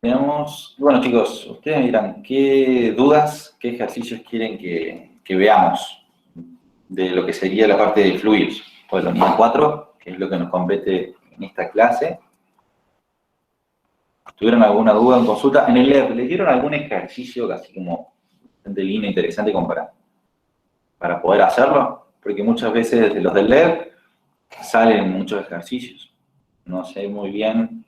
Veamos, bueno chicos, ustedes me dirán, ¿qué dudas, qué ejercicios quieren que veamos de lo que sería la parte de fluidos? Pues la unidad 4, que es lo que nos compete en esta clase. ¿Tuvieron alguna duda en consulta? En el LEP, ¿les dieron algún ejercicio así como de línea interesante como para poder hacerlo? Porque muchas veces desde los del LEP salen muchos ejercicios. No sé muy bien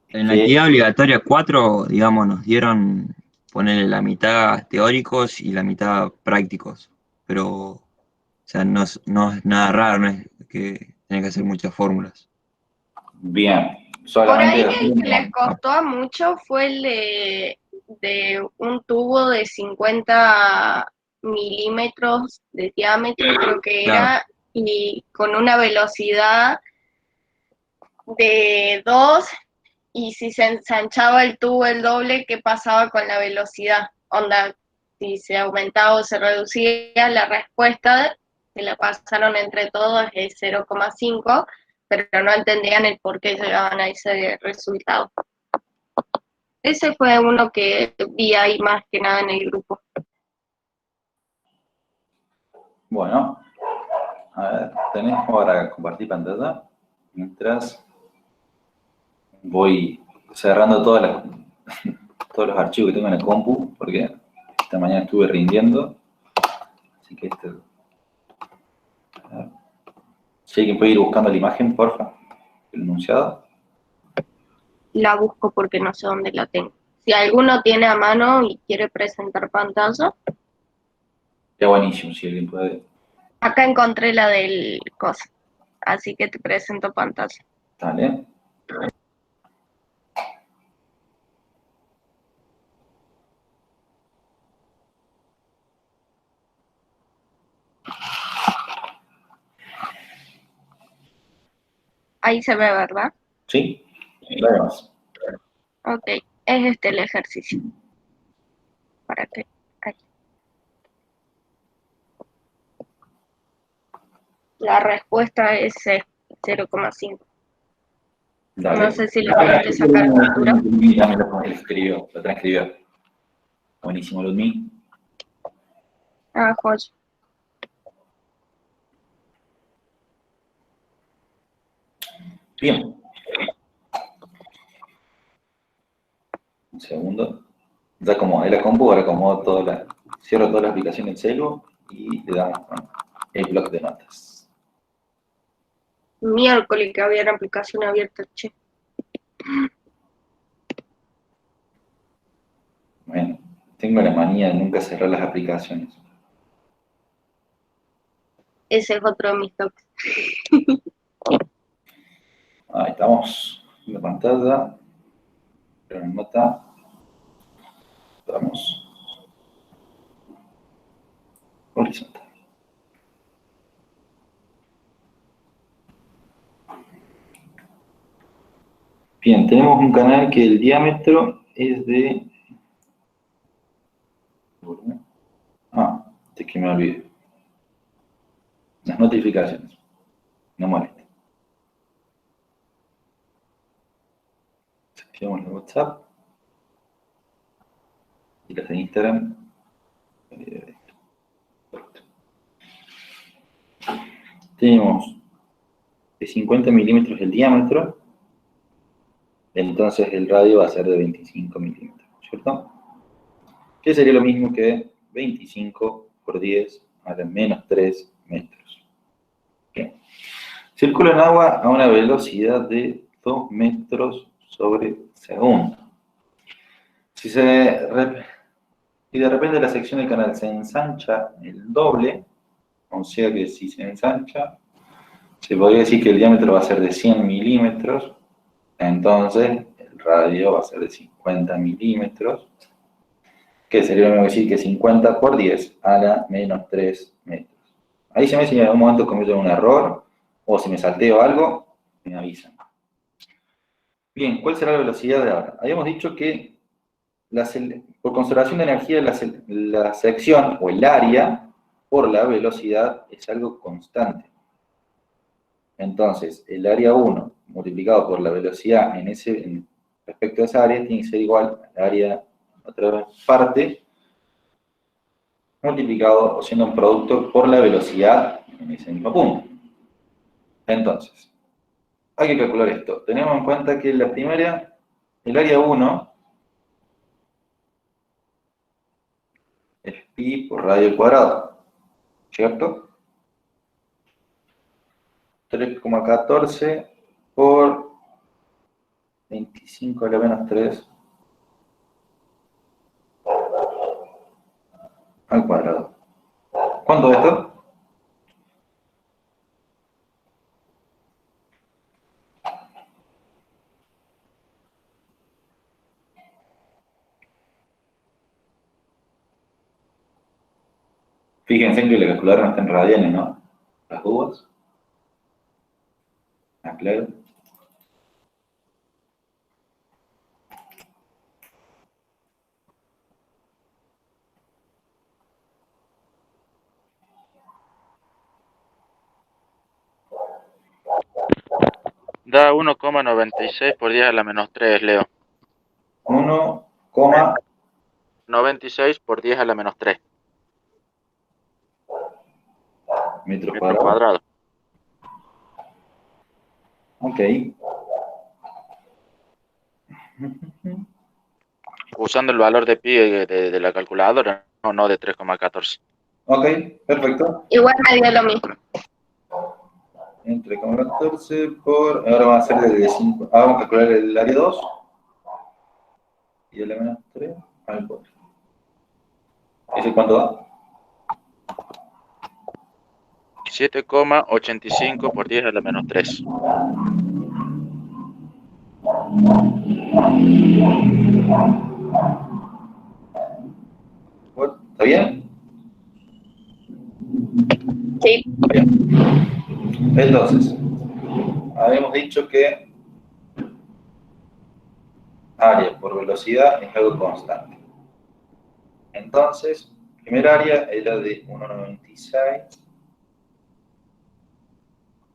En la qué. actividad obligatoria 4, digamos, nos dieron ponerle la mitad teóricos y la mitad prácticos, pero, o sea, no es nada raro, no es que tenés que hacer muchas fórmulas. Bien, Por ahí solamente. el que les costó a mucho fue el de un tubo de 50 milímetros de diámetro, creo que Claro, era, y con una velocidad de 2, y si se ensanchaba el tubo el doble, ¿qué pasaba con la velocidad? Onda, si se aumentaba o se reducía, la respuesta que la pasaron entre todos es 0,5, pero no entendían el por qué llegaban a ese resultado. Ese fue uno que vi ahí más que nada en el grupo. Bueno, a ver, ¿tenés para compartir pantalla? Mientras voy cerrando todos los archivos que tengo en el compu, porque esta mañana estuve rindiendo. Así que a ver, si alguien puede ir buscando la imagen, porfa, el enunciado. La busco porque no sé dónde la tengo. Si alguno tiene a mano y quiere presentar pantalla, Ya buenísimo, si alguien puede. acá encontré la del coso, así que te presento pantalla. Dale. Ahí se ve, ¿verdad? ¿Sí? Dale más. Ok, es este el ejercicio. Para que... ahí. La respuesta es 0,5. Dale. No sé si lo pudiste sacar captura. Ludmi también lo escribió, lo transcribió. Buenísimo, Ludmi. Ah, joya. Bien. Un segundo. Ya acomodé la compu, ahora acomodo cierro toda la aplicación en celu y le damos con el bloc de notas. Miércoles que había la aplicación abierta, che. Bueno, tengo la manía de nunca cerrar las aplicaciones. Ese es otro de mis toques. Ahí estamos, en la pantalla, pero en nota, vamos, horizontal. Bien, tenemos un canal que el diámetro es de... de que me olvidé. Las notificaciones, no molesta. Activamos la WhatsApp y las de Instagram. Tenemos de 50 milímetros el diámetro, entonces el radio va a ser de 25 milímetros, ¿cierto? Que sería lo mismo que 25 por 10 a la menos 3 metros. Bien. Circula en agua a una velocidad de 2 metros sobre segundo. Y de repente la sección del canal se ensancha el doble, o sea que si se ensancha, se podría decir que el diámetro va a ser de 100 milímetros, entonces el radio va a ser de 50 milímetros, que sería lo mismo decir que 50 por 10 a la menos 3 metros. Ahí se me si en algún momento cometo un error, o si me salteo algo, me avisan. Bien, ¿cuál será la velocidad de ahora? Habíamos dicho que por conservación de energía la sección o el área por la velocidad es algo constante. Entonces, el área 1 multiplicado por la velocidad en respecto a esa área tiene que ser igual al área, otra parte, multiplicado o siendo un producto por la velocidad en ese mismo punto. Entonces, hay que calcular esto. Tenemos en cuenta que la primera, el área 1 es pi por radio al cuadrado, ¿cierto? 3,14 por 25 a la menos 3 al cuadrado. ¿Cuánto es esto? Fíjense que la calculadora no está en radianes, ¿no? Las dudas. Ah, claro. Da 1,96 por 10 a la menos 3, Leo. 96 por 10 a la menos 3 metros metros cuadrados. cuadrados. Ok. Usando el valor de pi de la calculadora, no de 3,14. Ok, perfecto. Igual me dio lo mismo. Entre 14 por... Ahora vamos a hacer el de 5. Vamos a calcular el área 2. Y el menos 3 al 4. ¿Ese cuánto da? 7,85 por 10 a la menos 3. ¿Está bien? Sí. Bien. Entonces, habíamos dicho que área por velocidad es algo constante. Entonces, primer área era de 1,96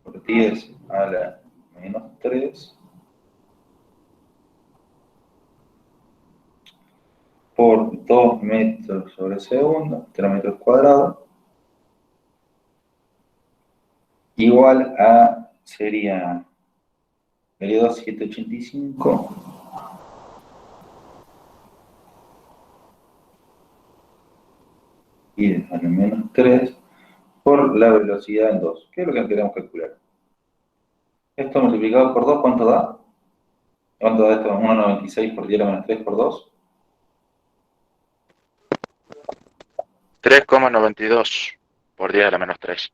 por 10 a la menos 3 por 2 metros sobre segundo, 3 metros cuadrados, igual a, sería 2,785 y a la menos 3 por la velocidad en 2, que es lo que queremos calcular. Esto multiplicado por 2, ¿cuánto da? ¿Cuánto da esto? 1,96 por 10 a la menos 3 por 2. 3,92 por 10 a la menos 3.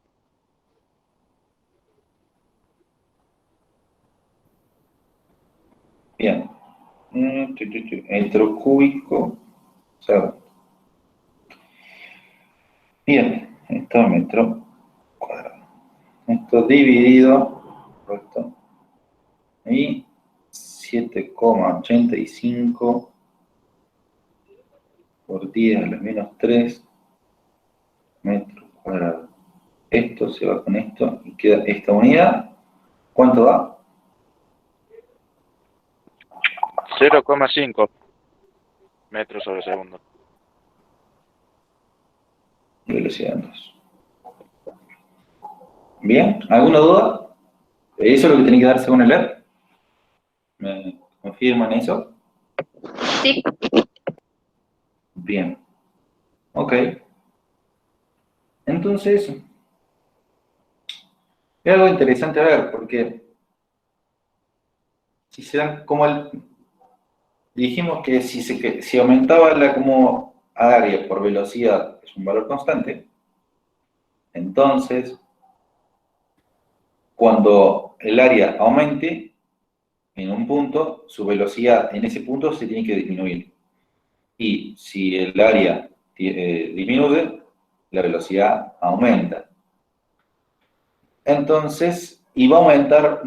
Bien. Metro cúbico segundo. Bien, esto es metro cuadrado. Esto dividido, correcto, y 7,85 por 10 a la menos 3 metros cuadrados. Esto se va con esto y queda esta unidad. ¿Cuánto da? 0,5 metros sobre segundo. Velocidad en 2. Bien, ¿alguna duda? ¿Eso es lo que tiene que dar según el LED? ¿Me confirman eso? Sí. Bien. Ok. Entonces, es algo interesante a ver, porque si se dan como dijimos que si aumentaba la como área por velocidad, es un valor constante, entonces, cuando el área aumente en un punto, su velocidad en ese punto se tiene que disminuir. Y si el área disminuye, la velocidad aumenta. Entonces, y va a aumentar,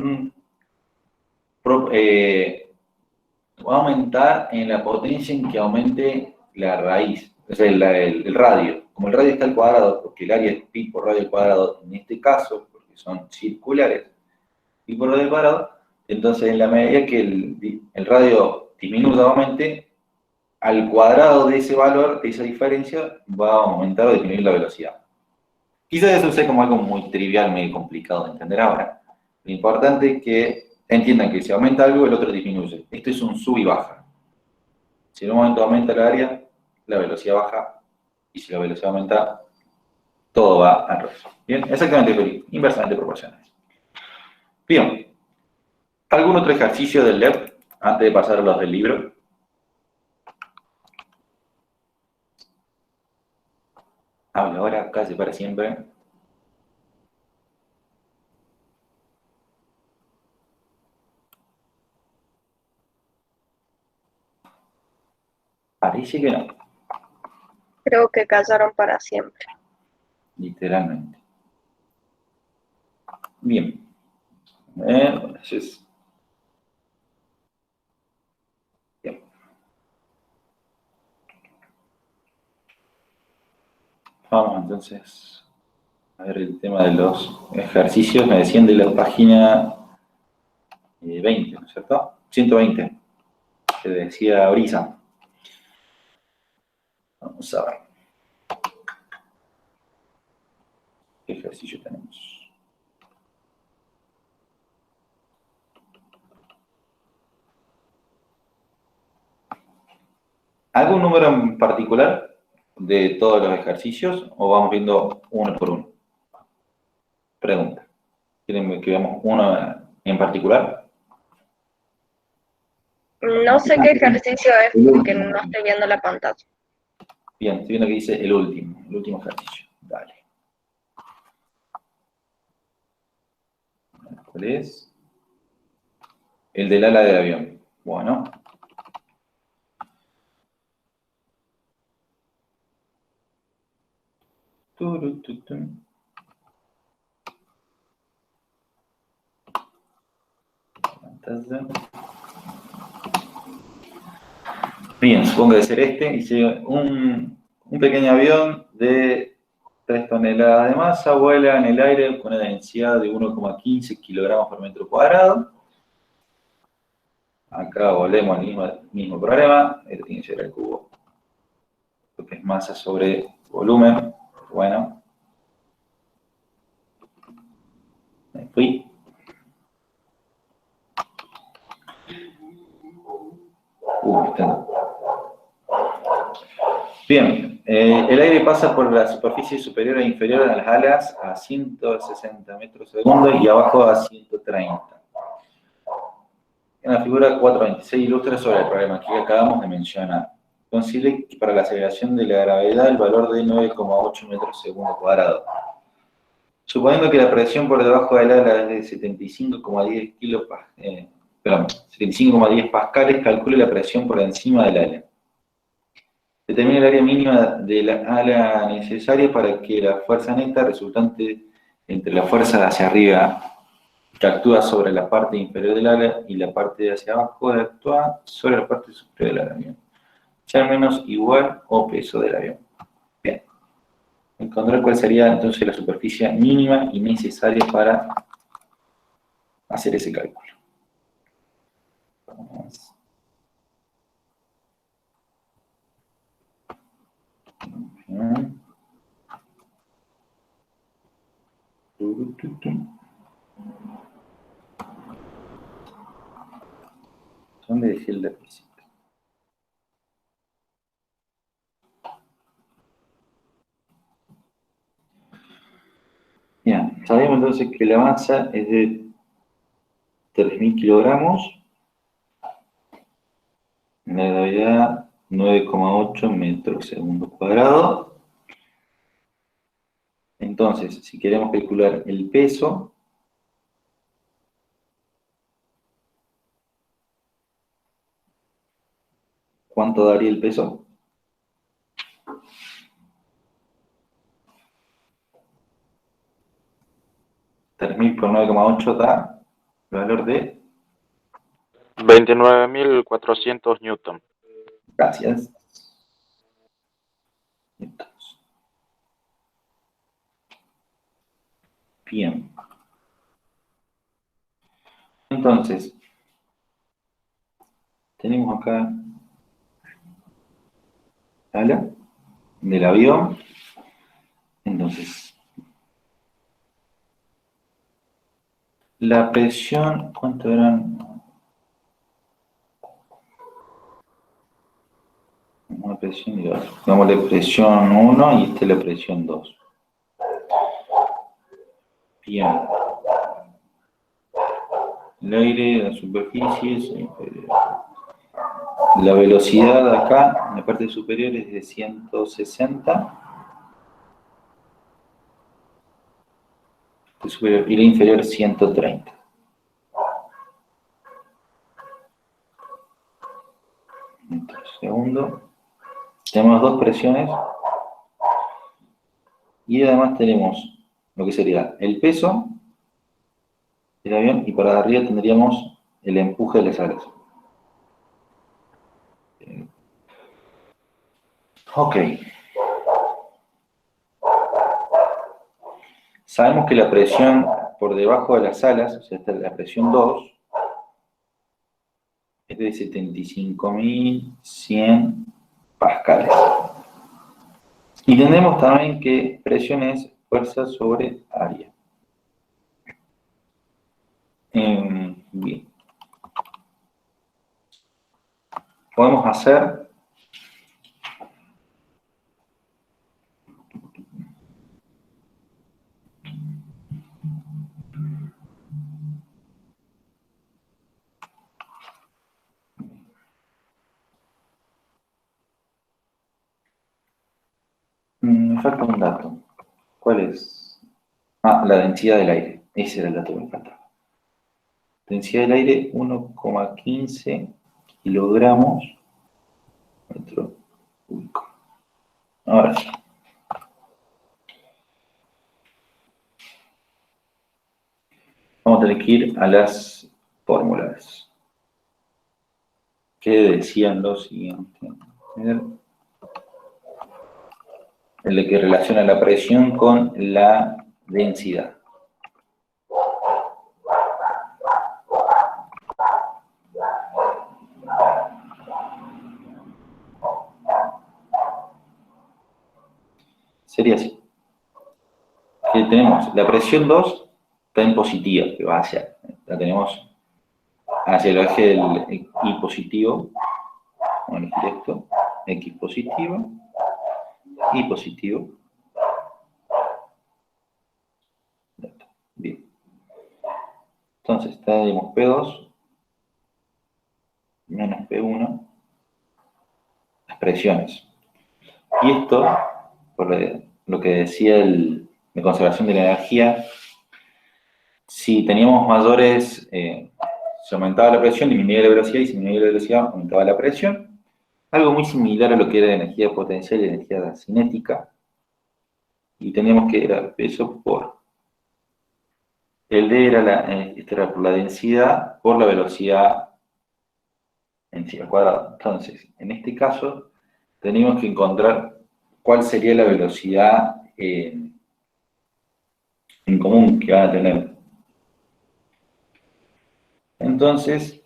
va a aumentar en la potencia en que aumente la raíz, o sea, el radio. Como el radio está al cuadrado, porque el área es pi por radio al cuadrado, en este caso, porque son circulares, pi por radio al cuadrado, entonces en la medida que el radio disminuya o aumente, al cuadrado de ese valor, de esa diferencia, va a aumentar o disminuir la velocidad. Quizás eso sea como algo muy trivial, muy complicado de entender ahora. Lo importante es que entiendan que si aumenta algo, el otro disminuye. Esto es un sub y baja. Si en un momento aumenta el área, la velocidad baja, y si la velocidad aumenta, todo va al revés. Bien, exactamente, inversamente proporcionales. Bien, ¿algún otro ejercicio del LEP antes de pasar a los del libro? Habla ahora, casi para siempre. Parece que no, Creo que callaron para siempre. literalmente. Bien. Entonces, bien. Vamos entonces a ver el tema de los ejercicios. Me decían de la página 20, ¿no es cierto? 120, que decía Brisa. Vamos a ver. ¿Qué ejercicio tenemos? ¿Algún número en particular de todos los ejercicios o vamos viendo uno por uno? Pregunta. ¿Quieren que veamos uno en particular? No sé qué ejercicio es porque no estoy viendo la pantalla. Bien, estoy viendo que dice el último ejercicio. Dale. ¿Cuál es? El del ala del avión. Bueno. Bien, supongo que debe ser este. Dice, un pequeño avión de 3 toneladas de masa vuela en el aire con una densidad de 1,15 kilogramos por metro cuadrado. Acá volvemos al mismo problema. Este tiene que ser el cubo. Lo que es masa sobre volumen. Bueno. Me fui. Está. Bien, el aire pasa por la superficie superior e inferior a las alas a 160 metros segundo y abajo a 130. En la figura 426 ilustra sobre el problema que acabamos de mencionar. Considere que para la aceleración de la gravedad el valor de 9,8 metros segundo cuadrado. Suponiendo que la presión por debajo del ala es de 75,10 pascales, calcule la presión por encima del ala. Determina el área mínima de la ala necesaria para que la fuerza neta resultante entre la fuerza hacia arriba que actúa sobre la parte inferior del ala y la parte de hacia abajo que actúa sobre la parte superior del avión, sea menos igual o peso del avión. Bien. Encontrar cuál sería entonces la superficie mínima y necesaria para hacer ese cálculo. Vamos. Bien. ¿Dónde dejé el lapicito? Bien, sabemos entonces que la masa es de 3.000 kilogramos, la gravedad 9,8 metros segundo cuadrado. Entonces, si queremos calcular el peso, ¿cuánto daría el peso? 3.000 por 9,8 da el valor de... 29.400 newton. Gracias. Bien. Entonces, tenemos acá ala del avión. Entonces, la presión, ¿cuánto eran? Una presión y dos. Pongámosle presión 1 y esta es la presión 2. Bien. El aire, la superficie, es inferior. La velocidad acá, en la parte superior, es de 160. Superior, y la inferior 130. Entonces, segundo. Tenemos dos presiones. Y además tenemos lo que sería el peso del avión y para arriba tendríamos el empuje de las alas. Ok. Sabemos que la presión por debajo de las alas, o sea, esta es la presión 2, es de 75.100 pascales. Y tenemos también que presión es fuerza sobre área. Bien. Podemos hacer me falta un dato. ¿Cuál es? Ah, la densidad del aire. Ese era el dato que me faltaba. Densidad del aire 1,15 kilogramos metro cúbico. Ahora sí. Vamos a tener que ir a las fórmulas. Que decían lo siguiente. El de que relaciona la presión con la densidad. Sería así. Que tenemos la presión 2 está en positiva, que va hacia, la tenemos hacia el eje del Y positivo. Vamos a elegir esto, X positivo, Y positivo. Bien. Entonces tenemos P2 menos P1, las presiones. Y esto, por lo que decía de conservación de la energía, si teníamos mayores, se aumentaba la presión, disminuía la velocidad, y si disminuía la velocidad, aumentaba la presión. Algo muy similar a lo que era energía potencial y energía cinética. Y teníamos que era peso por... El D era por la densidad por la velocidad en sí al cuadrado. Entonces, en este caso, tenemos que encontrar cuál sería la velocidad en común que van a tener. Entonces,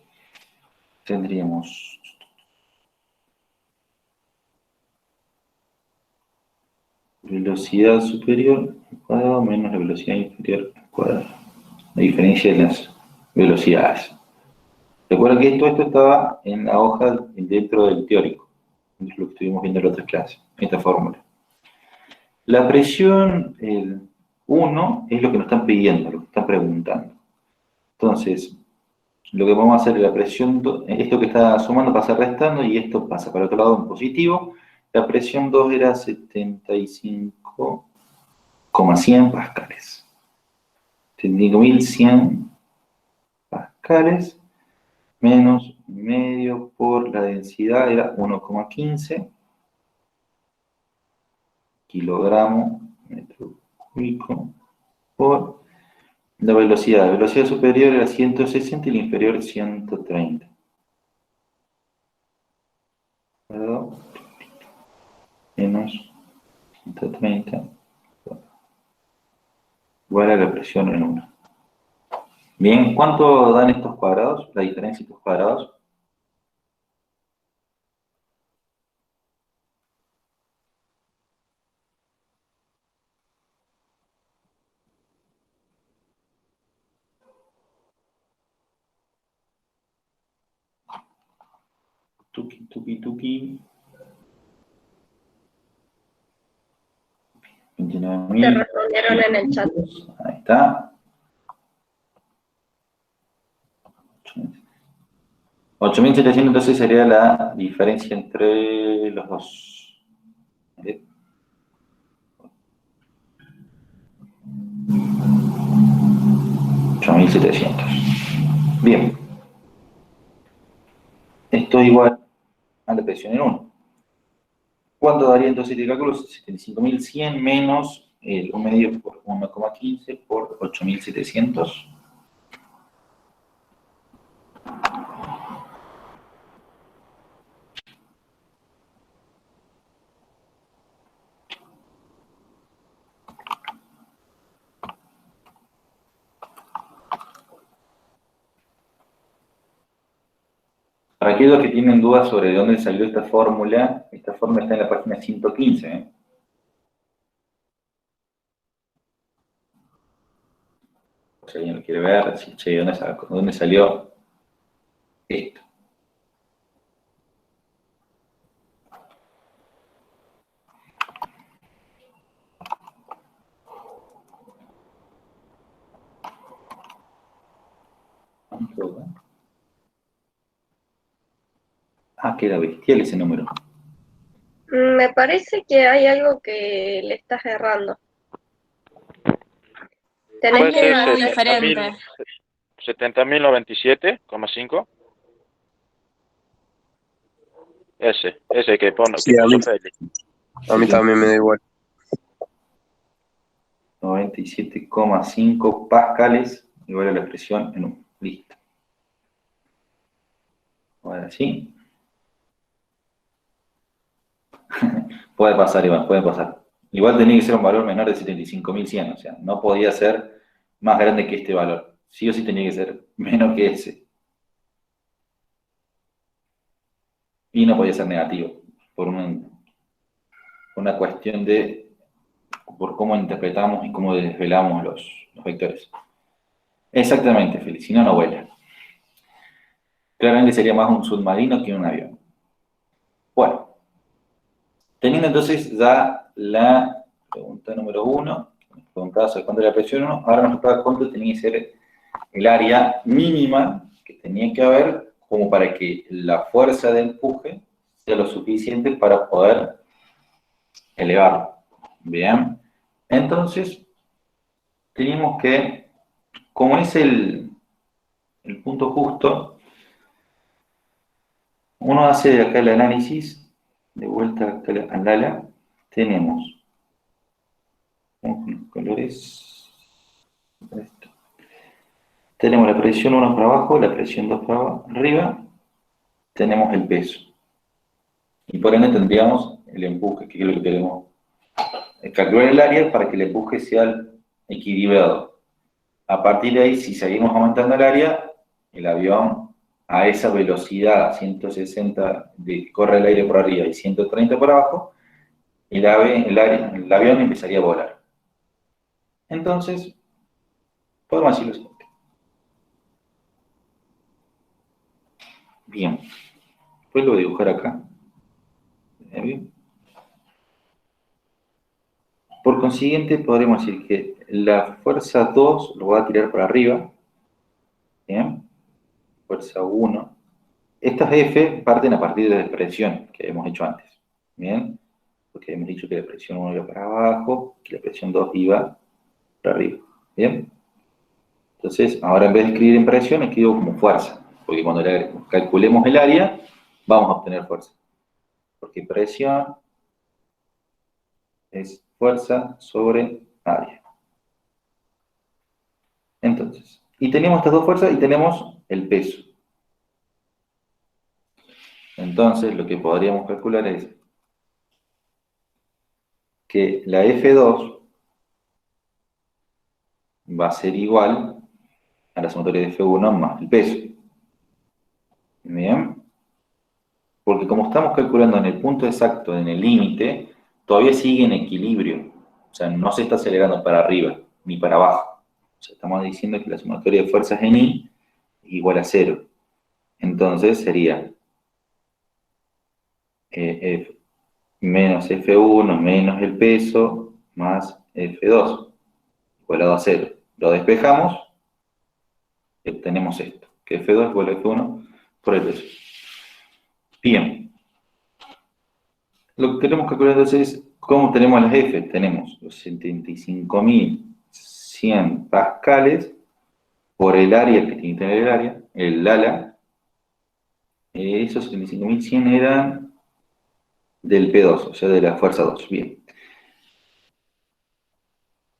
tendríamos velocidad superior al cuadrado menos la velocidad inferior al cuadrado. La diferencia de las velocidades. Recuerda que esto estaba en la hoja dentro del teórico. Es lo que estuvimos viendo en la otra clase, esta fórmula. La presión 1 es lo que nos están pidiendo, lo que están preguntando. Entonces, lo que vamos a hacer es la presión 2, esto que está sumando pasa restando y esto pasa para el otro lado en positivo. La presión 2 era 75,100 pascales. 75.100 pascales menos medio por la densidad era 1,15 kilogramo metro cúbico por la velocidad. La velocidad superior era 160 y la inferior 130. Menos 130 igual a la presión en 1. Bien, ¿cuánto dan estos cuadrados? La diferencia de estos cuadrados. Tuki, tuki, tuki. Te 29.000. respondieron en el chat. Ahí está. 8.700 entonces sería la diferencia entre los dos. ¿Vale? 8.700. Bien. Esto es igual a la presión en 1. ¿Cuánto daría entonces este cálculo? 75.100 menos el 1 medio por 1,15 por 8.700. Para aquellos que tienen dudas sobre de dónde salió esta fórmula está en la página 115. Si alguien lo quiere ver, si, che, ¿dónde salió esto? Ah, queda bestial ese número. Me parece que hay algo que le estás errando. Tenés Puede que ser hacer diferente. 70.097,5. Ese que pone, Sí, que a mí, puso Félix. a mí también me da igual. 97,5 pascales igual a la expresión en 1. Listo. Ahora sí. Puede pasar, Iván, puede pasar. Igual tenía que ser un valor menor de 75.100, o sea, no podía ser más grande que este valor. Sí o sí tenía que ser menor que ese. Y no podía ser negativo, por una cuestión por cómo interpretamos y cómo desvelamos los vectores. Exactamente, Félix, si no, no vuela. Claramente sería más un submarino que un avión. Bueno, teniendo entonces ya la pregunta número 1, nos preguntaba sobre cuánto era la presión 1, ahora nos preguntaba cuánto tenía que ser el área mínima que tenía que haber como para que la fuerza de empuje sea lo suficiente para poder elevarlo. Bien, entonces tenemos que, como es el punto justo, uno hace de acá el análisis, de vuelta acá al ala, tenemos, vamos con los colores, esto. Tenemos la presión 1 para abajo, la presión 2 para arriba, tenemos el peso. Y por ende tendríamos el empuje, que es lo que queremos calcular el área para que el empuje sea equilibrado. A partir de ahí, si seguimos aumentando el área, el avión a esa velocidad, 160, corre el aire por arriba y 130 por abajo, el avión empezaría a volar. Entonces, podemos decir lo siguiente. Bien, pues lo voy a dibujar acá. Bien. Por consiguiente, podremos decir que la fuerza 2 lo va a tirar para arriba. Bien. Fuerza 1. Estas F parten a partir de la expresión que hemos hecho antes. Bien. Porque hemos dicho que la presión 1 iba para abajo, que la presión 2 iba para arriba. Bien. Entonces, ahora en vez de escribir en presión, escribo como fuerza. Porque cuando calculemos el área, vamos a obtener fuerza. Porque presión es fuerza sobre área. Entonces, y tenemos estas dos fuerzas y tenemos el peso. Entonces, lo que podríamos calcular es que la F2 va a ser igual a la sumatoria de F1 más el peso. ¿Bien? Porque como estamos calculando en el punto exacto, en el límite, todavía sigue en equilibrio. O sea, no se está acelerando para arriba ni para abajo. O sea, estamos diciendo que la sumatoria de fuerzas en I es igual a 0. Entonces sería F menos F1 menos el peso más F2 igualado a 0. Lo despejamos y obtenemos esto, que F2 igual a F1 por el peso. Bien. Lo que tenemos que calcular entonces es cómo tenemos las F. Tenemos los 75.100 pascales por el área que tiene que tener el área, el ala. Esos 75.100 eran del P2, o sea, de la fuerza 2. Bien.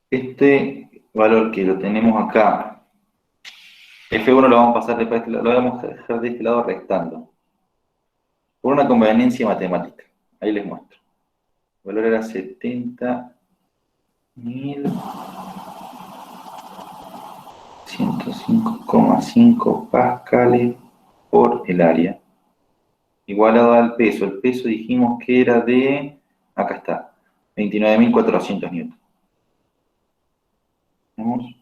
Este valor que lo tenemos acá, F1 lo vamos a pasar de este lado, lo vamos a dejar de este lado restando. Por una conveniencia matemática. Ahí les muestro. El valor era 70.105,5 pascales por el área, igualado al peso. El peso dijimos que era de, acá está, 29.400 newtons. ¿Vemos?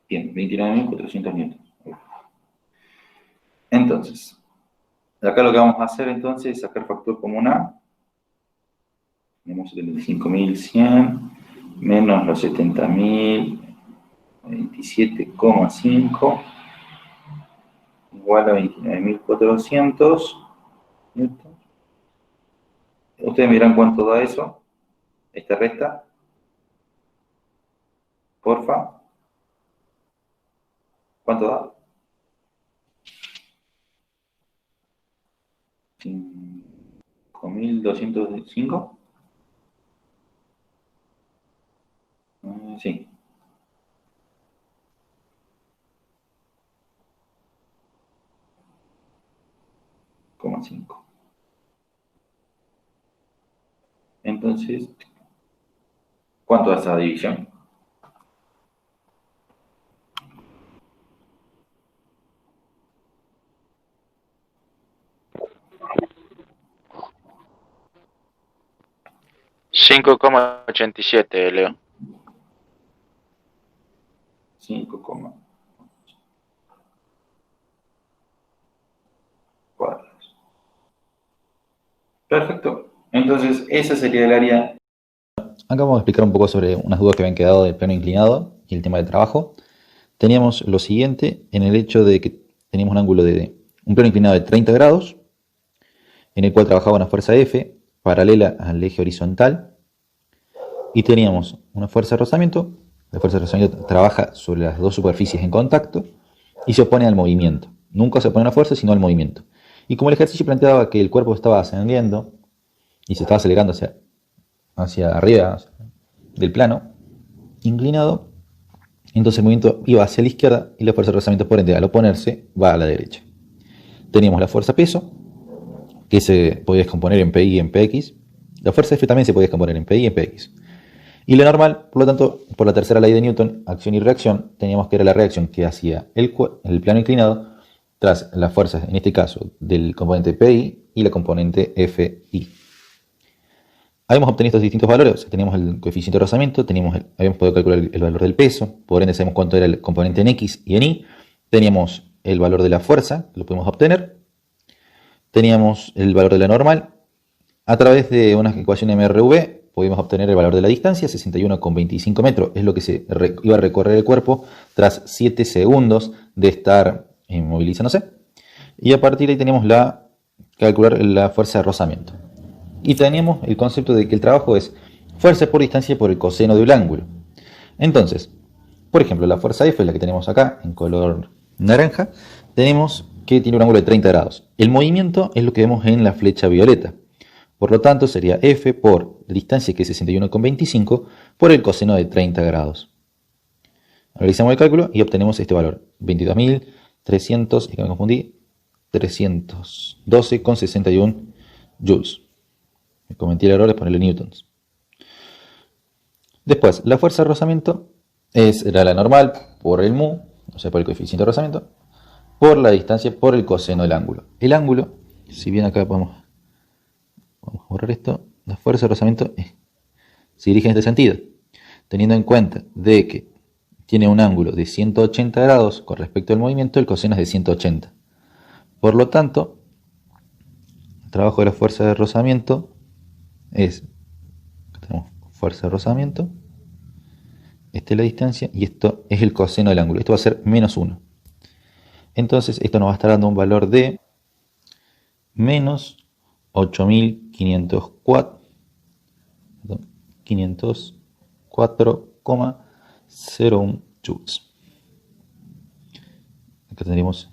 Bien, 29.400 newtons. Entonces, acá lo que vamos a hacer entonces es sacar factor común A. Tenemos 75.100 menos los 70.027,5 igual a 29.400 newtons. Ustedes me dirán cuánto da eso, esta resta, porfa. ¿Cuánto da? 5.205. Sí. .5. Entonces, ¿cuánto da esa división? $5,87, Leo. 5, cuadrados. Perfecto. Entonces, esa sería el área. Acá vamos a explicar un poco sobre unas dudas que habían quedado del plano inclinado y el tema del trabajo. Teníamos lo siguiente en el hecho de que teníamos un ángulo de un plano inclinado de 30 grados, en el cual trabajaba una fuerza F paralela al eje horizontal, y teníamos una fuerza de rozamiento. La fuerza de rozamiento trabaja sobre las dos superficies en contacto y se opone al movimiento. Nunca se opone a la fuerza, sino al movimiento. Y como el ejercicio planteaba que el cuerpo estaba ascendiendo y se estaba acelerando hacia arriba del plano inclinado, entonces el movimiento iba hacia la izquierda y la fuerza de rozamiento, por ende, al oponerse, va a la derecha. Teníamos la fuerza peso, que se podía descomponer en PI y en PX. La fuerza F también se podía descomponer en PI y en PX. Y la normal, por lo tanto, por la tercera ley de Newton, acción y reacción, teníamos que era la reacción que hacía el plano inclinado tras las fuerzas, en este caso, del componente PI y la componente FI. Habíamos obtenido estos distintos valores. O sea, teníamos el coeficiente de rozamiento, habíamos podido calcular el valor del peso, por ende sabemos cuánto era el componente en X y en Y. Teníamos el valor de la fuerza, lo pudimos obtener. Teníamos el valor de la normal. A través de una ecuación MRV pudimos obtener el valor de la distancia, 61,25 metros. Es lo que iba a recorrer el cuerpo tras 7 segundos de estar movilizándose. Y a partir de ahí teníamos calcular la fuerza de rozamiento. Y teníamos el concepto de que el trabajo es fuerza por distancia por el coseno del ángulo. Entonces, por ejemplo, la fuerza F, la que tenemos acá en color naranja, tenemos que tiene un ángulo de 30 grados. El movimiento es lo que vemos en la flecha violeta. Por lo tanto, sería F por la distancia, que es 61,25, por el coseno de 30 grados. Realizamos el cálculo y obtenemos este valor, 22.300, y que me confundí, 312,61 joules. Me cometí el error de ponerle newtons. Después, la fuerza de rozamiento era la normal por el mu, o sea, por el coeficiente de rozamiento, por la distancia, por el coseno del ángulo. El ángulo, si bien acá vamos a borrar esto, la fuerza de rozamiento se dirige en este sentido, teniendo en cuenta de que tiene un ángulo de 180 grados con respecto al movimiento, el coseno es de 180. Por lo tanto, el trabajo de la fuerza de rozamiento es, tenemos fuerza de rozamiento, esta es la distancia y esto es el coseno del ángulo. Esto va a ser menos 1. Entonces esto nos va a estar dando un valor de menos 504,01 joules. Acá tendríamos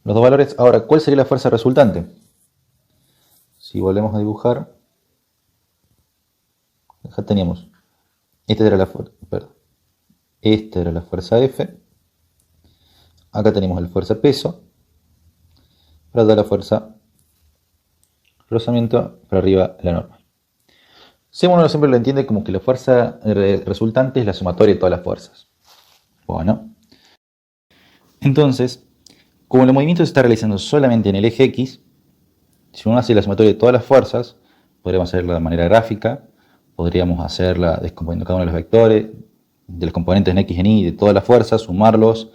los dos valores. Ahora, ¿cuál sería la fuerza resultante? Si volvemos a dibujar, acá teníamos, esta era la fuerza F, acá tenemos la fuerza peso, para dar la fuerza rozamiento, para arriba la normal. Uno siempre lo entiende como que la fuerza resultante es la sumatoria de todas las fuerzas. Bueno, entonces, como el movimiento se está realizando solamente en el eje X, si uno hace la sumatoria de todas las fuerzas, podríamos hacerla de manera gráfica, podríamos hacerla descomponiendo cada uno de los vectores, de los componentes en X y en Y, de todas las fuerzas, sumarlos,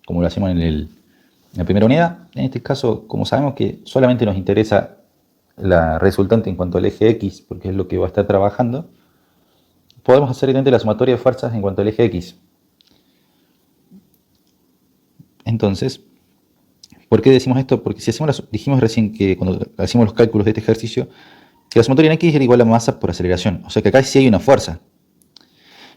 como lo hacemos en la primera unidad. En este caso, como sabemos que solamente nos interesa la resultante en cuanto al eje X, porque es lo que va a estar trabajando, podemos hacer evidente la sumatoria de fuerzas en cuanto al eje X. Entonces, ¿por qué decimos esto? Porque si dijimos recién que cuando hacemos los cálculos de este ejercicio, que la sumatoria en X era igual a masa por aceleración. O sea que acá sí hay una fuerza.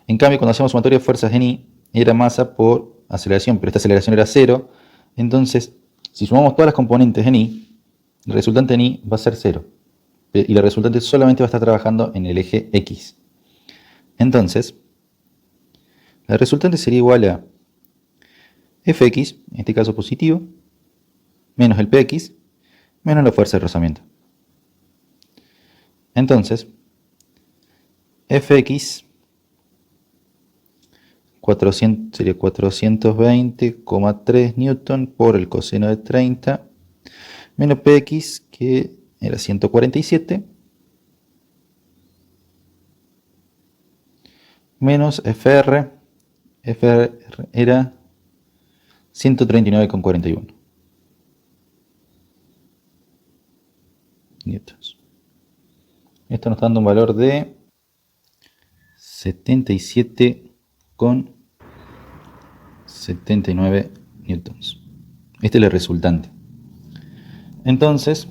En cambio, cuando hacemos sumatoria de fuerzas en Y, era masa por aceleración, pero esta aceleración era 0. Entonces, si sumamos todas las componentes en Y, el resultante en Y va a ser 0. Y la resultante solamente va a estar trabajando en el eje X. Entonces, la resultante sería igual a Fx, en este caso positivo, menos el Px, menos la fuerza de rozamiento. Entonces, Fx sería 420,3 newton por el coseno de 30, menos Px, que era 147, menos Fr era 139,41 newtons. Esto nos está dando un valor de 77,79 newtons. Este es el resultante. Entonces,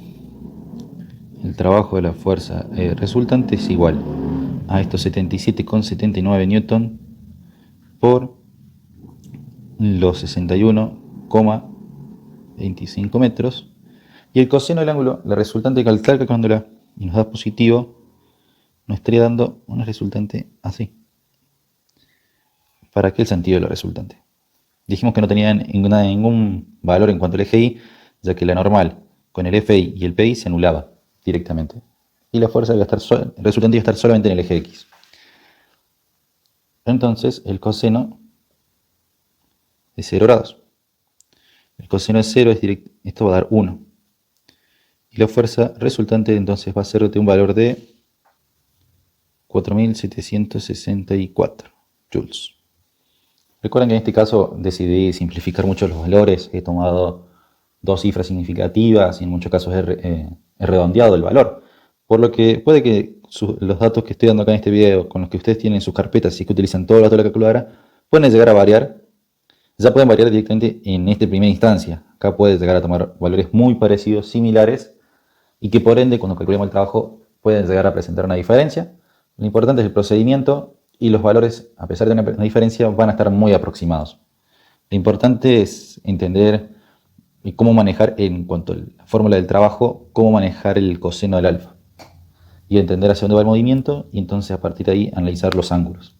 el trabajo de la fuerza resultante es igual a estos 77,79 newton por los 61,25 metros. Y el coseno del ángulo, la resultante calculándola y nos da positivo, nos estaría dando una resultante así. ¿Para qué el sentido de la resultante? Dijimos que no tenía ningún valor en cuanto al eje Y, ya que la normal con el FI y el PI se anulaba directamente. Y la fuerza resultante iba a estar solamente en el eje X. Entonces el coseno es 0 grados. El coseno de 0 es directo, esto va a dar 1. Y la fuerza resultante entonces va a ser de un valor de 4.764 joules. Recuerden que en este caso decidí simplificar mucho los valores. He tomado dos cifras significativas y en muchos casos he redondeado el valor. Por lo que puede que los datos que estoy dando acá en este video, con los que ustedes tienen en sus carpetas y que utilizan todos los datos de la calculadora, pueden llegar a variar. Ya pueden variar directamente en esta primera instancia. Acá puede llegar a tomar valores muy parecidos, similares, y que por ende, cuando calculemos el trabajo, pueden llegar a presentar una diferencia. Lo importante es el procedimiento y los valores, a pesar de una diferencia, van a estar muy aproximados. Lo importante es entender cómo manejar, en cuanto a la fórmula del trabajo, cómo manejar el coseno del alfa. Y entender hacia dónde va el movimiento y entonces a partir de ahí analizar los ángulos.